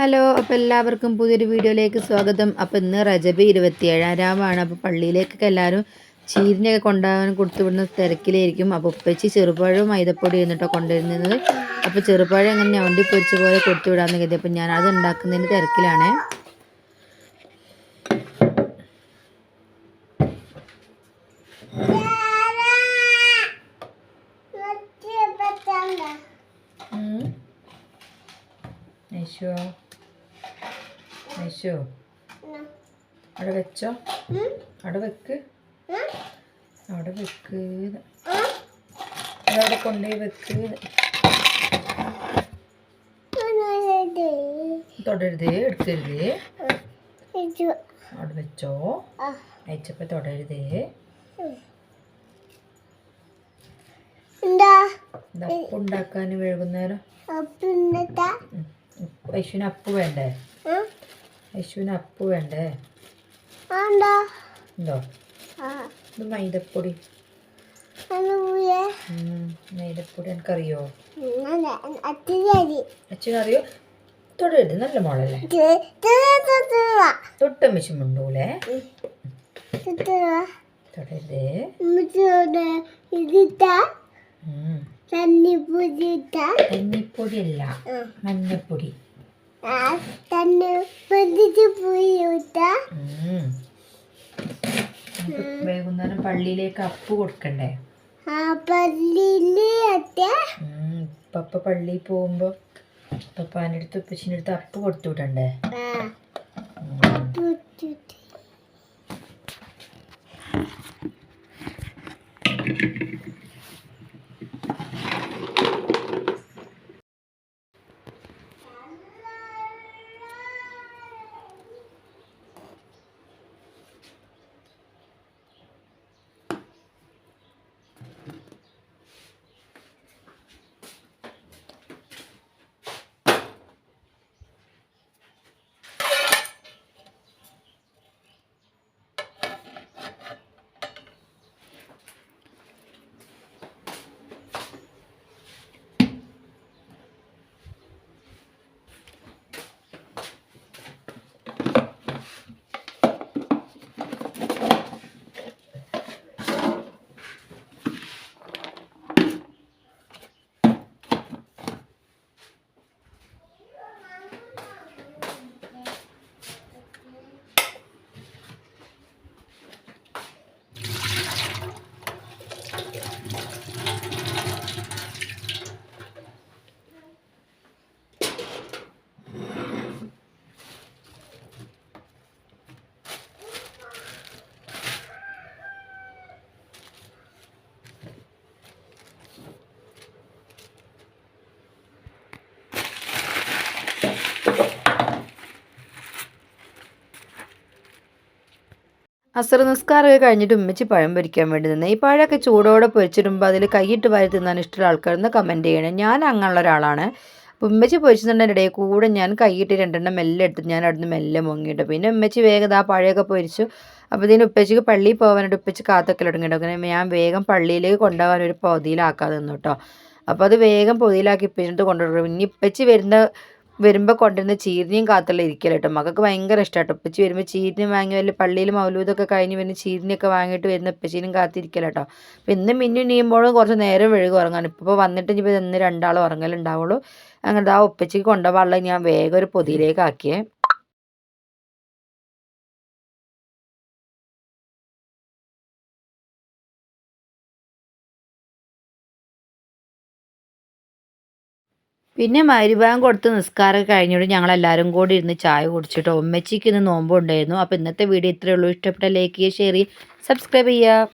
Hello, അപ്പോൾ എല്ലാവർക്കും പുതിയൊരു വീഡിയോയിലേക്ക് സ്വാഗതം. അപ്പോൾ ഇന്ന് റജബ് 27-ാം രാവാണ്. അപ്പോൾ പള്ളിയിലേക്കൊക്കെ എല്ലാവരും ചീരിനെയൊക്കെ കൊണ്ടുപോകാൻ കൊടുത്തുവിടുന്ന തിരക്കിലായിരിക്കും. അപ്പോൾ ഉപ്പച്ചി ചെറുപഴവും മൈദപ്പൊടി എന്നിട്ടോ കൊണ്ടുവരുന്നത്. അപ്പോൾ ചെറുപഴം എങ്ങനെ ഞവണ്ടി പൊരിച്ച പോലെ കൊടുത്തുവിടാമെന്ന് കരുതി. അപ്പോൾ ഞാൻ അത് ഉണ്ടാക്കുന്നതിന് തിരക്കിലാണ്. ഐശോ അവിടെ വെച്ചോ, അവിടെ വെക്ക്, അവിടെ വെക്ക്, അതവിടെ കൊണ്ടുപോയി വെക്ക്. തൊടരുതേ, എടുക്കരുതേ, അവിടെ വെച്ചോ. അയച്ചപ്പോ തൊടരുതേ. ഉണ്ടാക്കാൻ വൈകുന്നേരം ഐശുവിന് അപ്പ് വേണ്ടേ? ഐശുവിന് അപ്പ് വേണ്ടേ? എന്തോ ഇത് മൈദപ്പൊടി, മൈദപ്പൊടി എനിക്കറിയോ? അച്ഛനറിയോ? തൊടരുത്, നല്ല മോളല്ലേ. തൊട്ടമ്മച്ചുണ്ടൂലേ, തൊടരുതേ. തന്നിപ്പൊടി അല്ല, മഞ്ഞപ്പൊടി. വൈകുന്നേരം പള്ളിയിലേക്ക് അപ്പ് കൊടുക്കണ്ടേ? പപ്പ പള്ളിയിൽ പോകുമ്പോ പപ്പാൻ്റെ അടുത്ത് ഉപ്പച്ചിൻ്റെ അടുത്ത് അപ്പ് കൊടുത്തു വിടണ്ടേ? അസർ നിസ്കാരമൊക്കെ കഴിഞ്ഞിട്ട് ഉമ്മച്ചി പഴം പൊരിക്കാൻ വേണ്ടി നിന്ന്. ഈ പഴമൊക്കെ ചൂടോടെ പൊരിച്ചിടുമ്പോൾ അതിൽ കൈയിട്ട് വാരി തിന്നാൻ ഇഷ്ടമുള്ള ആൾക്കാരെന്ന് കമൻറ്റ് ചെയ്യണം. ഞാൻ അങ്ങനെയുള്ള ഒരാളാണ്. അപ്പോൾ ഉമ്മച്ചി പൊരിച്ചിട്ടുണ്ടെങ്കിൽ ഇടയിൽ കൂടെ ഞാൻ കൈയിട്ട് രണ്ടെണ്ണം മെല്ലെ എടുത്ത് ഞാൻ അവിടുന്ന് മെല്ലെ മുങ്ങിയിട്ട് പിന്നെ ഉമ്മച്ചി വേഗം ആ പഴമൊക്കെ പൊരിച്ചു. അപ്പോൾ ഇതിന് ഉപ്പച്ചിക്ക് പള്ളിയിൽ പോകാനായിട്ട് ഉപ്പച്ചി കാത്തൊക്കെ തുടങ്ങിയിട്ട് അങ്ങനെ ഞാൻ വേഗം പള്ളിയിലേക്ക് കൊണ്ടുപോകാൻ ഒരു പൊതിയിലാക്കാതെ നിന്നു കേട്ടോ. അപ്പോൾ അത് വേഗം പൊതിയിലാക്കി ഉപ്പച്ചിട്ട് കൊണ്ടുപോകും. ഇനി ഉപ്പച്ചി വരുമ്പോൾ കൊണ്ടുവരുന്ന ചീരിനിയും കാത്തുള്ള ഇരിക്കല കേട്ടോ. മക്കൾക്ക് ഭയങ്കര ഇഷ്ടമാട്ടോ. ഉപ്പച്ചി വരുമ്പോൾ ചീരിനും വാങ്ങി വല്ല പള്ളിയിൽ മൗലൂദൊക്കെ കഴിഞ്ഞ് വരുന്ന ചീരിനിയൊക്കെ വാങ്ങിയിട്ട് വരുന്ന ഉപ്പച്ചീനും കാത്തിരിക്കല കേട്ടോ. അപ്പോൾ ഇന്ന് മിന്നും നീയുമ്പോഴും കുറച്ച് നേരം വഴുകി ഉറങ്ങാൻ. ഇപ്പോൾ വന്നിട്ട് ഇപ്പോൾ ഇന്ന് രണ്ടാളും ഉറങ്ങലുണ്ടാവുള്ളൂ. അങ്ങനെ ആ ഉപ്പച്ചിക്ക് കൊണ്ടുപോകാനുള്ള ഞാൻ വേഗം ഒരു പൊതിയിലേക്ക് ആക്കിയേ. പിന്നെ മഗ്‌രിബ് കൊടുത്ത് നിസ്കാരം കഴിഞ്ഞിട്ട് ഞങ്ങളെല്ലാവരും കൂടി ഇരുന്ന് ചായ കുടിച്ചിട്ട് ഉമ്മച്ചിക്ക് ഇന്ന് നോമ്പുണ്ടായിരുന്നു. അപ്പോൾ ഇന്നത്തെ വീഡിയോ ഇത്രയേ ഉള്ളൂ. ഇഷ്ടപ്പെട്ട ലൈക്ക് ചെയ്യുക, ഷെയർ ചെയ്യുക, സബ്സ്ക്രൈബ് ചെയ്യുക.